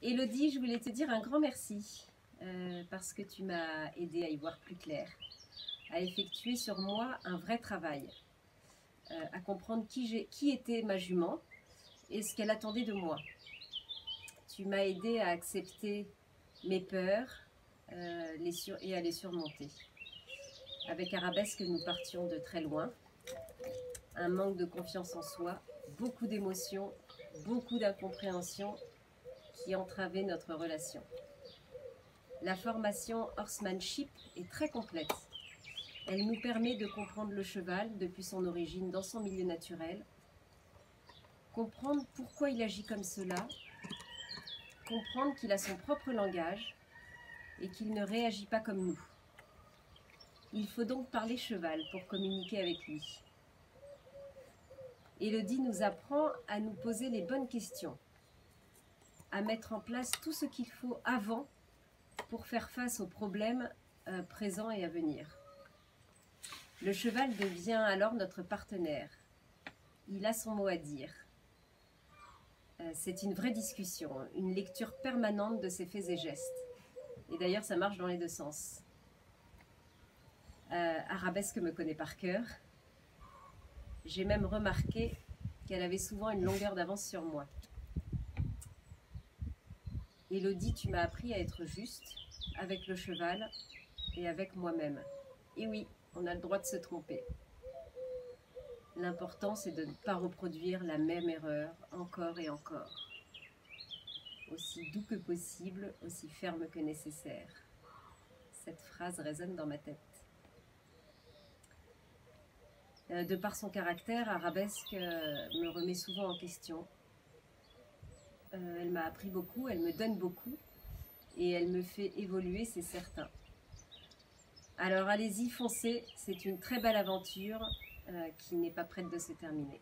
Élodie, je voulais te dire un grand merci parce que tu m'as aidé à y voir plus clair, à effectuer sur moi un vrai travail, à comprendre qui était ma jument et ce qu'elle attendait de moi. Tu m'as aidé à accepter mes peurs et à les surmonter. Avec Arabesque, nous partions de très loin, un manque de confiance en soi, beaucoup d'émotions, beaucoup d'incompréhension qui entravaient notre relation. La formation Horsemanship est très complète. Elle nous permet de comprendre le cheval depuis son origine dans son milieu naturel, comprendre pourquoi il agit comme cela, comprendre qu'il a son propre langage et qu'il ne réagit pas comme nous. Il faut donc parler cheval pour communiquer avec lui. Élodie nous apprend à nous poser les bonnes questions, à mettre en place tout ce qu'il faut avant pour faire face aux problèmes présents et à venir. Le cheval devient alors notre partenaire. Il a son mot à dire. C'est une vraie discussion, une lecture permanente de ses faits et gestes. Et d'ailleurs, ça marche dans les deux sens. Arabesque me connaît par cœur. J'ai même remarqué qu'elle avait souvent une longueur d'avance sur moi. Élodie, tu m'as appris à être juste avec le cheval et avec moi-même. Et oui, on a le droit de se tromper. L'important, c'est de ne pas reproduire la même erreur encore et encore. Aussi doux que possible, aussi ferme que nécessaire. Cette phrase résonne dans ma tête. De par son caractère, Arabesque me remet souvent en question. Elle m'a appris beaucoup, elle me donne beaucoup et elle me fait évoluer, c'est certain. Alors allez-y, foncez, c'est une très belle aventure qui n'est pas prête de se terminer.